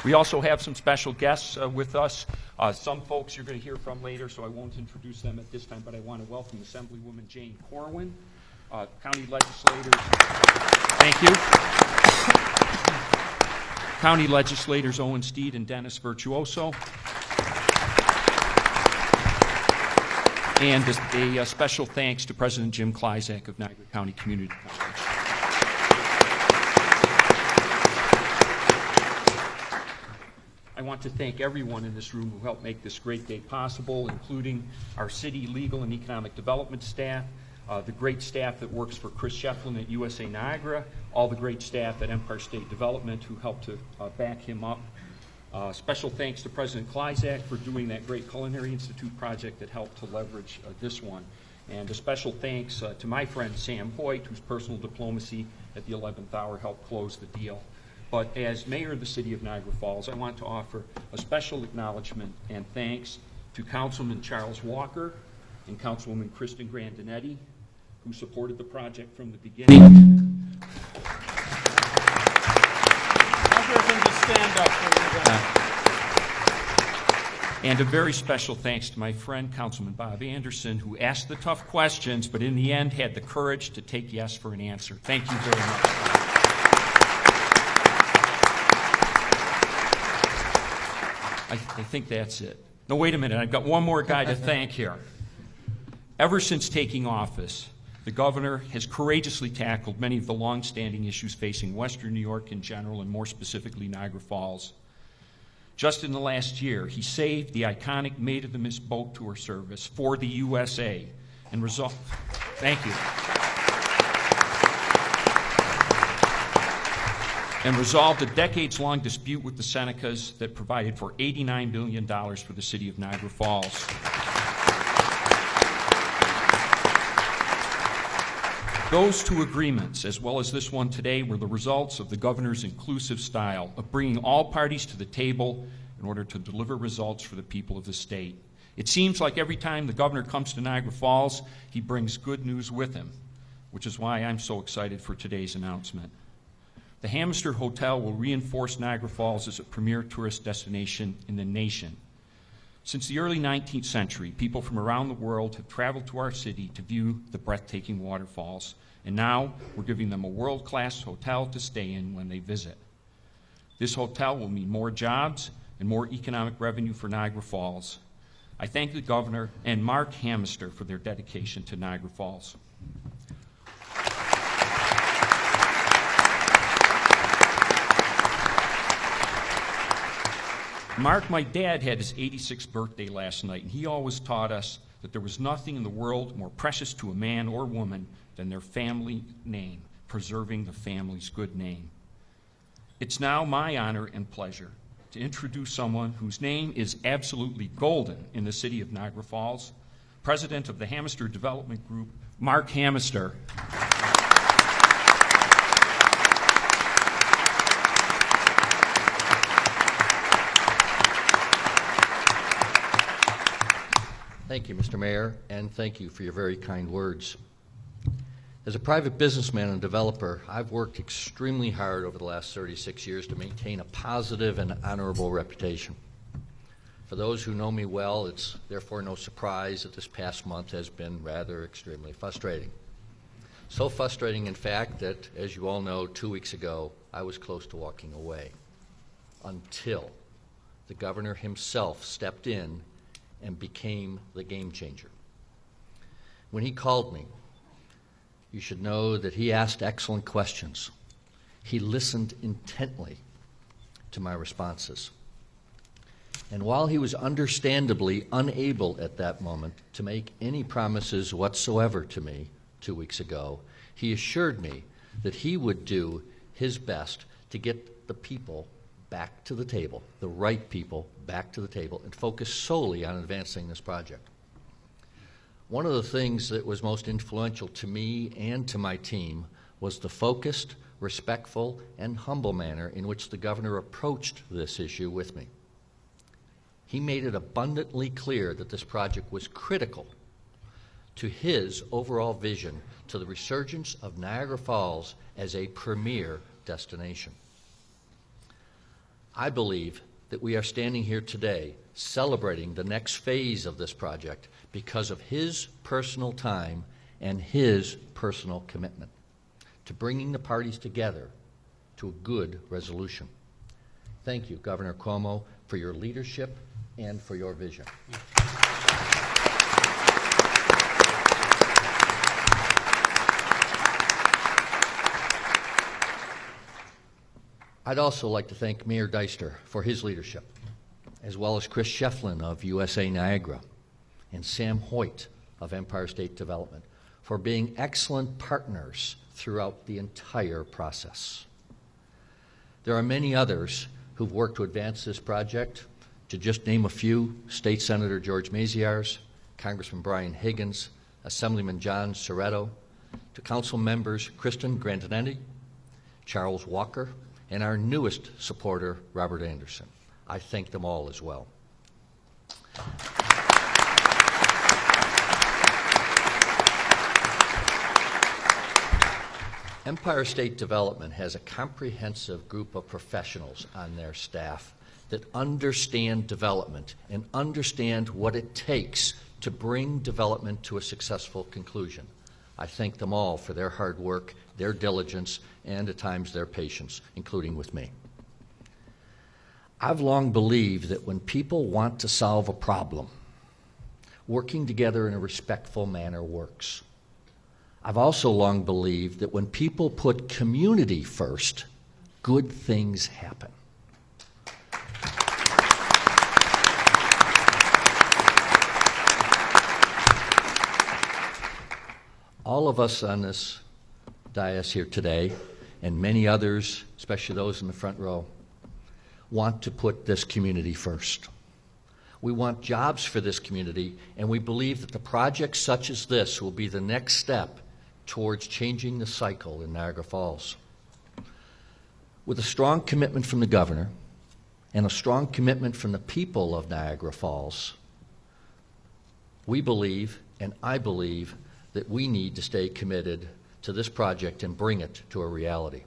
We also have some special guests with us. Some folks you're going to hear from later, so I won't introduce them at this time, but I want to welcome Assemblywoman Jane Corwin, county legislators. Thank you. County legislators Owen Steed and Dennis Virtuoso. And a special thanks to President Jim Kleizak of Niagara County Community College. I want to thank everyone in this room who helped make this great day possible, including our city legal and economic development staff, the great staff that works for Chris Shefflin at USA Niagara, all the great staff at Empire State Development who helped to back him up. Special thanks to President Kleizak for doing that great Culinary Institute project that helped to leverage this one. And a special thanks to my friend Sam Hoyt, whose personal diplomacy at the 11th hour helped close the deal. But as mayor of the city of Niagara Falls, I want to offer a special acknowledgement and thanks to Councilman Charles Walker and Councilwoman Kristen Grandinetti, who supported the project from the beginning. Stand up and a very special thanks to my friend, Councilman Bob Anderson, who asked the tough questions, but in the end had the courage to take yes for an answer. Thank you very much. I think that's it. No, wait a minute. I've got one more guy to thank here. Ever since taking office, the governor has courageously tackled many of the long-standing issues facing Western New York in general, and more specifically Niagara Falls. Just in the last year, he saved the iconic Maid of the Mist boat tour service for the USA and resolved. Thank you. And resolved a decades-long dispute with the Senecas that provided for $89 billion for the city of Niagara Falls. Those two agreements, as well as this one today, were the results of the governor's inclusive style of bringing all parties to the table in order to deliver results for the people of the state. It seems like every time the governor comes to Niagara Falls, he brings good news with him, which is why I'm so excited for today's announcement. The Hamister Hotel will reinforce Niagara Falls as a premier tourist destination in the nation. Since the early 19th century, people from around the world have traveled to our city to view the breathtaking waterfalls, and now we're giving them a world-class hotel to stay in when they visit. This hotel will mean more jobs and more economic revenue for Niagara Falls. I thank the governor and Mark Hamister for their dedication to Niagara Falls. Mark, my dad, had his 86th birthday last night, and he always taught us that there was nothing in the world more precious to a man or woman than their family name, preserving the family's good name. It's now my honor and pleasure to introduce someone whose name is absolutely golden in the city of Niagara Falls, President of the Hamister Development Group, Mark Hamister. Thank you, Mr. Mayor, and thank you for your very kind words. As a private businessman and developer, I've worked extremely hard over the last 36 years to maintain a positive and honorable reputation. For those who know me well, it's therefore no surprise that this past month has been rather extremely frustrating. So frustrating, in fact, that, as you all know, 2 weeks ago, I was close to walking away until the governor himself stepped in and became the game changer. When he called me, you should know that he asked excellent questions. He listened intently to my responses. And while he was understandably unable at that moment to make any promises whatsoever to me 2 weeks ago, he assured me that he would do his best to get the people back to the table, the right people back to the table, and focus solely on advancing this project. One of the things that was most influential to me and to my team was the focused, respectful, and humble manner in which the governor approached this issue with me. He made it abundantly clear that this project was critical to his overall vision to the resurgence of Niagara Falls as a premier destination. I believe that we are standing here today celebrating the next phase of this project because of his personal time and his personal commitment to bringing the parties together to a good resolution. Thank you, Governor Cuomo, for your leadership and for your vision. I'd also like to thank Mayor Deister for his leadership, as well as Chris Shefflin of USA Niagara and Sam Hoyt of Empire State Development for being excellent partners throughout the entire process. There are many others who've worked to advance this project. To just name a few, State Senator George Maziarz, Congressman Brian Higgins, Assemblyman John Soretto, to Council members Kristen Grandinetti, Charles Walker, and our newest supporter, Robert Anderson. I thank them all as well. Empire State Development has a comprehensive group of professionals on their staff that understand development and understand what it takes to bring development to a successful conclusion. I thank them all for their hard work, their diligence, and at times their patience, including with me. I've long believed that when people want to solve a problem, working together in a respectful manner works. I've also long believed that when people put community first, good things happen. All of us on this dais here today, and many others, especially those in the front row, want to put this community first. We want jobs for this community, and we believe that the projects such as this will be the next step towards changing the cycle in Niagara Falls. With a strong commitment from the governor and a strong commitment from the people of Niagara Falls, we believe, and I believe, that we need to stay committed to this project and bring it to a reality.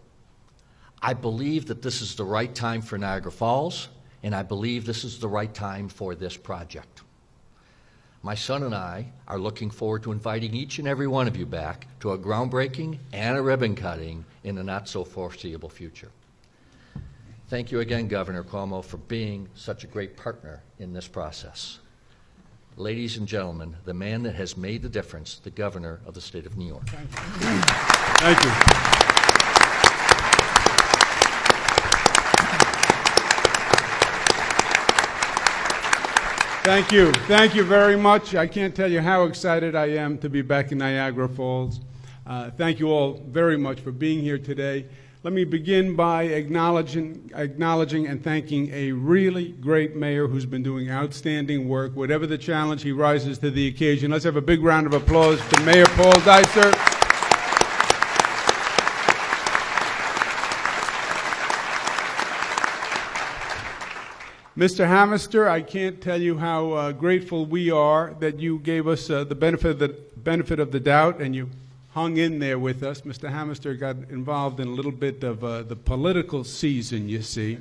I believe that this is the right time for Niagara Falls, and I believe this is the right time for this project. My son and I are looking forward to inviting each and every one of you back to a groundbreaking and a ribbon cutting in the not-so-foreseeable future. Thank you again, Governor Cuomo, for being such a great partner in this process. Ladies and gentlemen, the man that has made the difference, the governor of the state of New York. Thank you. Thank you. Thank you. Thank you very much. I can't tell you how excited I am to be back in Niagara Falls. Thank you all very much for being here today. Let me begin by acknowledging and thanking a really great mayor who's been doing outstanding work. Whatever the challenge, he rises to the occasion. Let's have a big round of applause to Mayor Paul Deister. Mr. Hamister, I can't tell you how grateful we are that you gave us the benefit of the doubt and you hung in there with us. Mr. Hamister got involved in a little bit of the political season, you see.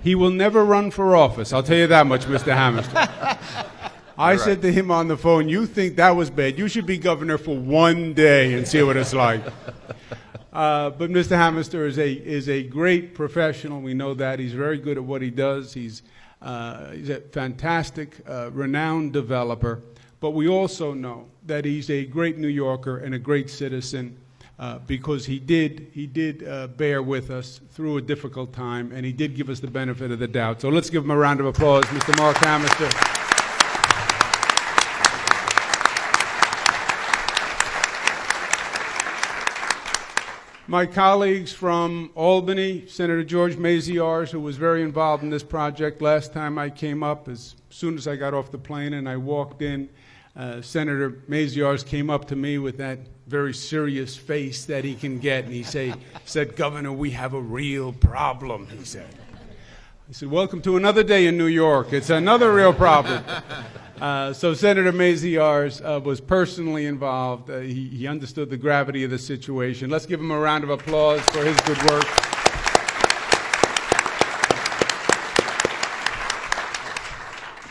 He will never run for office, I'll tell you that much, Mr. Hamister. I said to him on the phone, you think that was bad? You should be governor for one day and see what it's like. But Mr. Hamister is a great professional. We know that. He's very good at what he does. He's a fantastic, renowned developer. But we also know that he's a great New Yorker and a great citizen because he did bear with us through a difficult time, and he did give us the benefit of the doubt. So let's give him a round of applause, Mr. Mark Hamister. My colleagues from Albany, Senator George Maziarz, who was very involved in this project last time I came up, as soon as I got off the plane and I walked in, Senator Maziarz came up to me with that very serious face that he can get, and he said, Governor, we have a real problem, he said. I said, welcome to another day in New York. It's another real problem. So Senator Maziarz was personally involved. He understood the gravity of the situation. Let's give him a round of applause for his good work.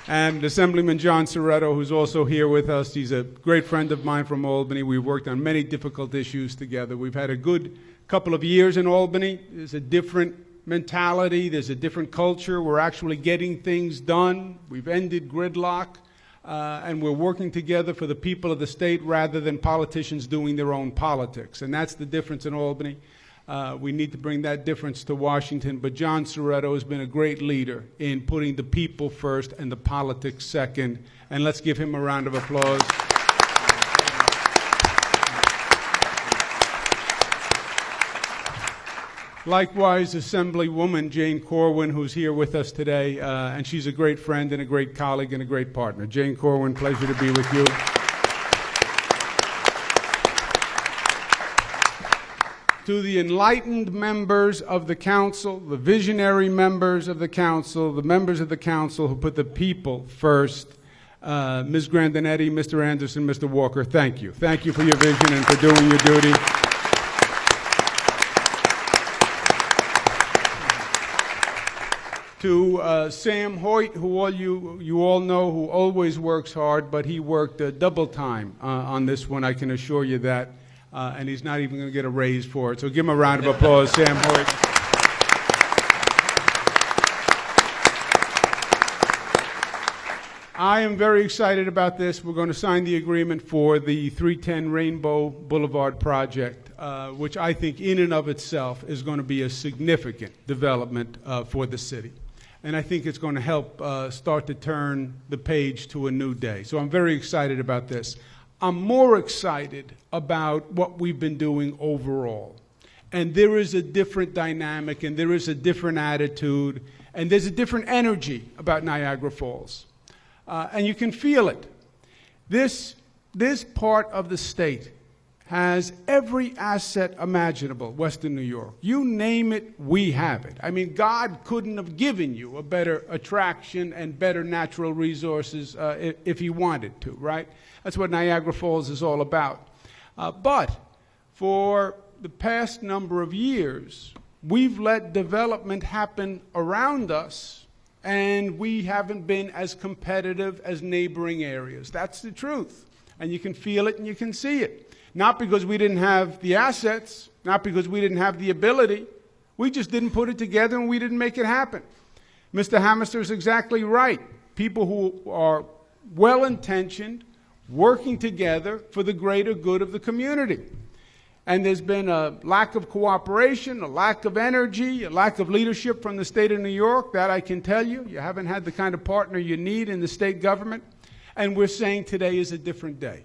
And Assemblyman John Soretto, who's also here with us. He's a great friend of mine from Albany. We've worked on many difficult issues together. We've had a good couple of years in Albany. There's a different mentality. There's a different culture. We're actually getting things done. We've ended gridlock. And we're working together for the people of the state rather than politicians doing their own politics. And that's the difference in Albany. We need to bring that difference to Washington. But John Soretto has been a great leader in putting the people first and the politics second. And let's give him a round of applause. Likewise, Assemblywoman Jane Corwin, who's here with us today, and she's a great friend and a great colleague and a great partner. Jane Corwin, pleasure to be with you. To the enlightened members of the council, the visionary members of the council, the members of the council who put the people first, Ms. Grandinetti, Mr. Anderson, Mr. Walker, thank you. Thank you for your vision and for doing your duty. To Sam Hoyt, who you all know, who always works hard, but he worked double time on this one, I can assure you that, and he's not even going to get a raise for it. So give him a round of applause, Sam Hoyt. I am very excited about this. We're going to sign the agreement for the 310 Rainbow Boulevard project, which I think in and of itself is going to be a significant development for the city. And I think it's going to help start to turn the page to a new day. So I'm very excited about this. I'm more excited about what we've been doing overall. And there is a different dynamic, and there is a different attitude, and there's a different energy about Niagara Falls. And you can feel it. This part of the state has every asset imaginable, Western New York. You name it, we have it. I mean, God couldn't have given you a better attraction and better natural resources if he wanted to, right? That's what Niagara Falls is all about. But for the past number of years, we've let development happen around us, and we haven't been as competitive as neighboring areas. That's the truth. And you can feel it and you can see it. Not because we didn't have the assets, not because we didn't have the ability. We just didn't put it together and we didn't make it happen. Mr. Hamister is exactly right. People who are well-intentioned, working together for the greater good of the community. And there's been a lack of cooperation, a lack of energy, a lack of leadership from the state of New York. That I can tell you. You haven't had the kind of partner you need in the state government. And we're saying today is a different day.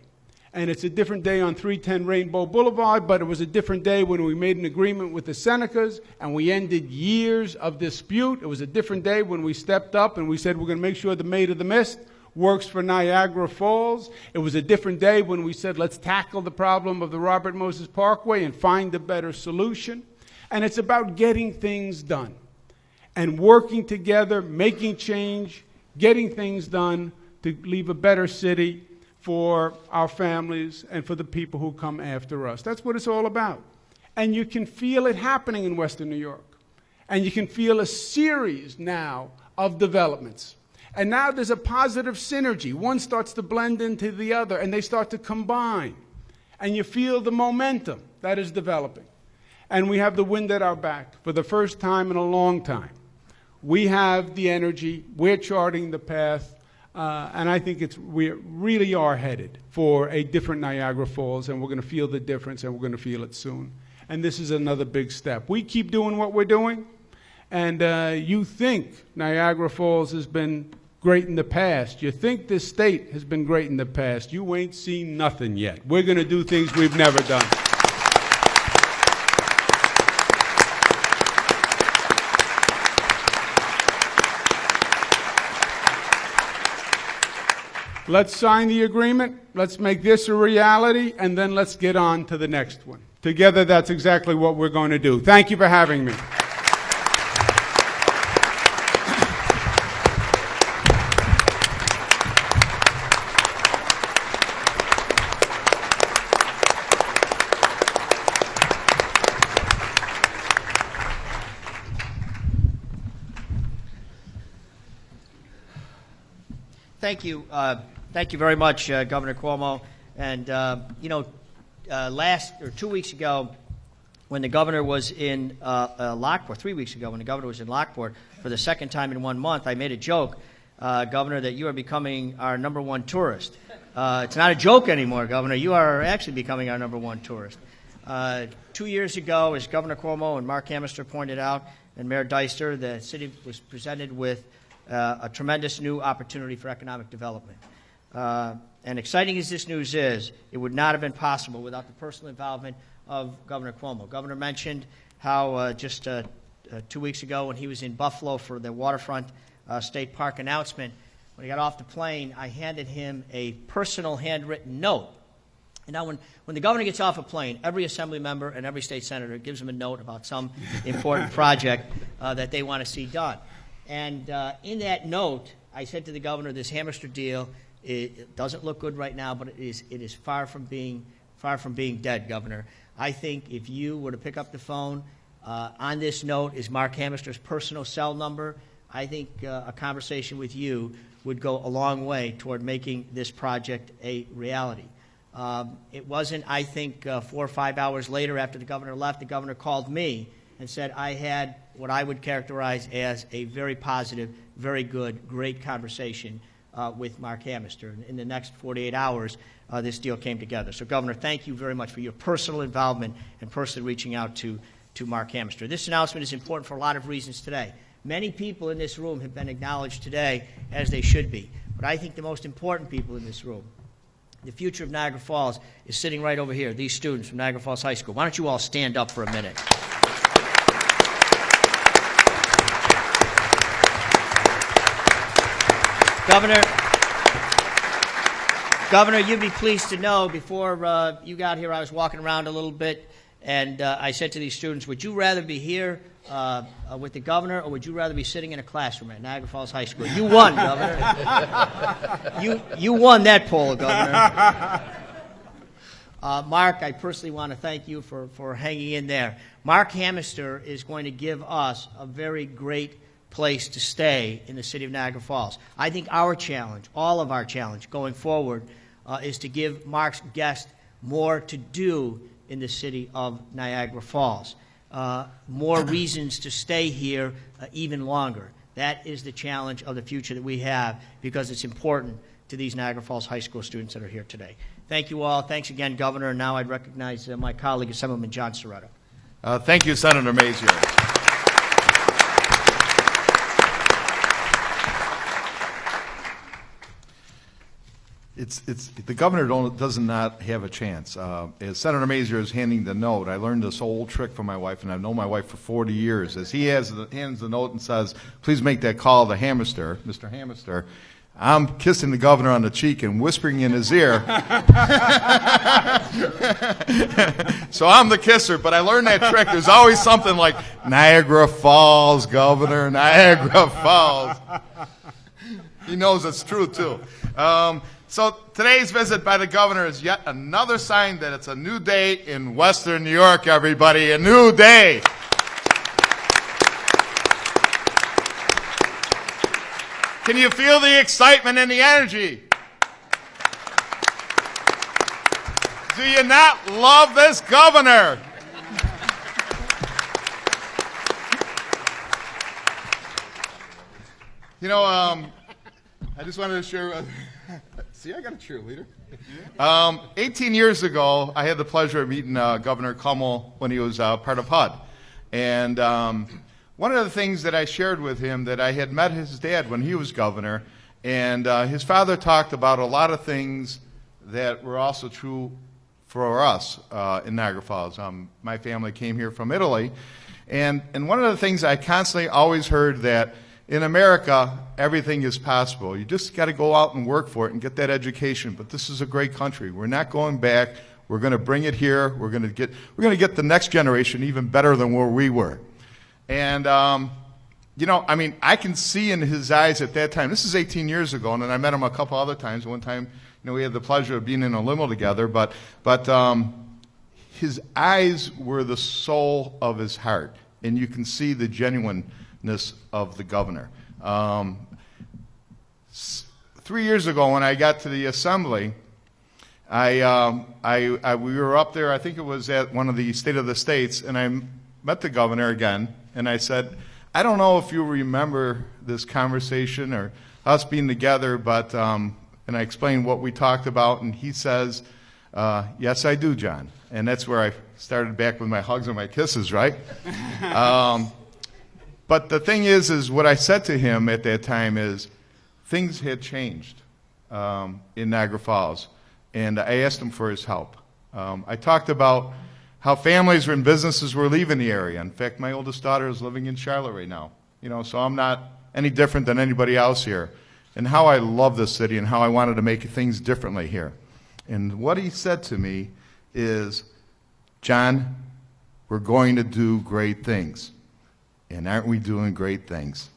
And it's a different day on 310 Rainbow Boulevard, but it was a different day when we made an agreement with the Senecas and we ended years of dispute. It was a different day when we stepped up and we said we're going to make sure the Maid of the Mist works for Niagara Falls. It was a different day when we said let's tackle the problem of the Robert Moses Parkway and find a better solution. And it's about getting things done and working together, making change, getting things done to leave a better city for our families and for the people who come after us. That's what it's all about. And you can feel it happening in Western New York. And you can feel a series now of developments. And now there's a positive synergy. One starts to blend into the other, and they start to combine. And you feel the momentum that is developing. And we have the wind at our back for the first time in a long time. We have the energy. We're charting the path. And I think we really are headed for a different Niagara Falls, and we're going to feel the difference, and we're going to feel it soon. And this is another big step. We keep doing what we're doing, and you think Niagara Falls has been great in the past. You think this state has been great in the past. You ain't seen nothing yet. We're going to do things we've never done. Let's sign the agreement, let's make this a reality, and then let's get on to the next one. Together, that's exactly what we're going to do. Thank you for having me. Thank you. Thank you very much, Governor Cuomo. And, 2 weeks ago, when the governor was in Lockport, 3 weeks ago, when the governor was in Lockport for the second time in 1 month, I made a joke, Governor, that you are becoming our #1 tourist. It's not a joke anymore, Governor. You are actually becoming our #1 tourist. 2 years ago, as Governor Cuomo and Mark Hamister pointed out, and Mayor Deister, the city was presented with a tremendous new opportunity for economic development. And exciting as this news is, it would not have been possible without the personal involvement of Governor Cuomo. Governor mentioned how just 2 weeks ago when he was in Buffalo for the Waterfront State Park announcement, when he got off the plane, I handed him a personal handwritten note. And now when the governor gets off a plane, every assembly member and every state senator gives him a note about some important project that they want to see done. And in that note, I said to the governor, this Hamister deal, it doesn't look good right now, but it is far from being dead, Governor. I think if you were to pick up the phone, on this note is Mark Hamister's personal cell number. I think a conversation with you would go a long way toward making this project a reality. It wasn't, I think, 4 or 5 hours later after the governor left, the governor called me and said I had what I would characterize as a very positive, very good, great conversation with Mark Hamister. In the next 48 hours, this deal came together. So, Governor, thank you very much for your personal involvement and personally reaching out to Mark Hamister. This announcement is important for a lot of reasons today. Many people in this room have been acknowledged today, as they should be. But I think the most important people in this room, the future of Niagara Falls, is sitting right over here, these students from Niagara Falls High School. Why don't you all stand up for a minute? Governor, you'd be pleased to know, before you got here, I was walking around a little bit, and I said to these students, would you rather be here with the governor, or would you rather be sitting in a classroom at Niagara Falls High School? You won, Governor. You won that poll, Governor. Mark, I personally want to thank you for hanging in there. Mark Hamister is going to give us a very great place to stay in the city of Niagara Falls. I think our challenge, all of our challenge going forward, is to give Mark's guests more to do in the city of Niagara Falls. More reasons to stay here even longer. That is the challenge of the future that we have, because it's important to these Niagara Falls High School students that are here today. Thank you all. Thanks again, Governor. And now I'd recognize my colleague, Assemblyman John Serrato. Thank you, Senator Mazier. The governor does not have a chance. As Senator Mazier is handing the note, I learned this old trick from my wife, and I've known my wife for 40 years. As he hands the note and says, please make that call to Hamister, Mr. Hamister, I'm kissing the governor on the cheek and whispering in his ear. So I'm the kisser, but I learned that trick. There's always something like, Niagara Falls, Governor, Niagara Falls. He knows it's true, too. So today's visit by the governor is yet another sign that it's a new day in Western New York, everybody. A new day. Can you feel the excitement and the energy? Do you not love this governor? You know, I just wanted to share. See, I got a cheerleader. 18 years ago, I had the pleasure of meeting Governor Cuomo when he was part of HUD. And one of the things that I shared with him, that I had met his dad when he was governor, and his father talked about a lot of things that were also true for us in Niagara Falls. My family came here from Italy, and one of the things I constantly always heard, that in America, everything is possible. You just got to go out and work for it and get that education. But this is a great country. We're not going back. We're going to bring it here. We're going to get the next generation even better than where we were. And you know, I mean, I can see in his eyes at that time. This is 18 years ago, and then I met him a couple other times. One time, you know, we had the pleasure of being in a limo together. But his eyes were the soul of his heart, and you can see the genuineness of the governor. 3 years ago when I got to the assembly, we were up there, I think it was at one of the State of the States, and I met the governor again, and I said, I don't know if you remember this conversation or us being together, but, and I explained what we talked about, and he says, yes, I do, John. And that's where I started back with my hugs and my kisses, right? But the thing is what I said to him at that time is, things had changed in Niagara Falls, and I asked him for his help. I talked about how families and businesses were leaving the area. In fact, my oldest daughter is living in Charlotte right now. You know, so I'm not any different than anybody else here. And how I love this city and how I wanted to make things differently here. And what he said to me is, John, we're going to do great things. And aren't we doing great things?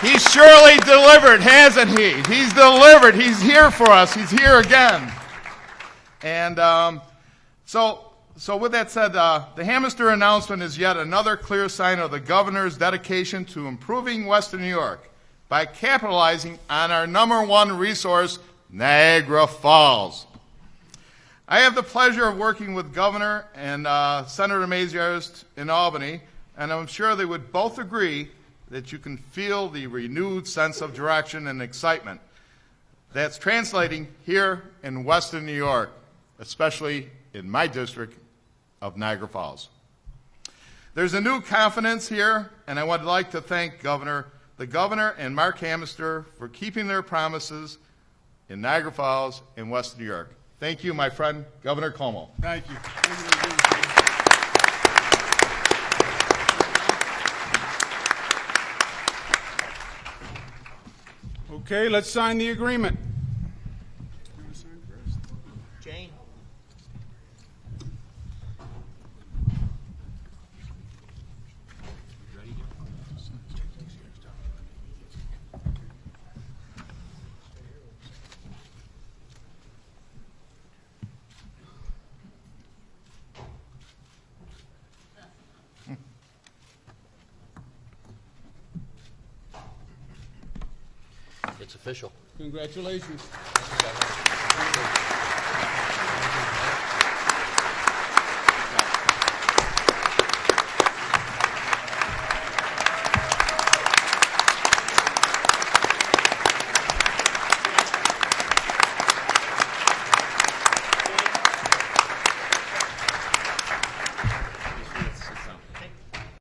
He's surely delivered, hasn't he? He's delivered. He's here for us. He's here again. And so with that said, the Hamister announcement is yet another clear sign of the governor's dedication to improving Western New York by capitalizing on our #1 resource, Niagara Falls. I have the pleasure of working with Governor and Senator Maziarz in Albany, and I'm sure they would both agree that you can feel the renewed sense of direction and excitement that's translating here in Western New York, especially in my district of Niagara Falls. There's a new confidence here, and I would like to thank the governor and Mark Hamister for keeping their promises in Niagara Falls and Western New York. Thank you, my friend, Governor Cuomo. Thank you. Okay, let's sign the agreement. You want to sign first? Jane? It's official. Congratulations.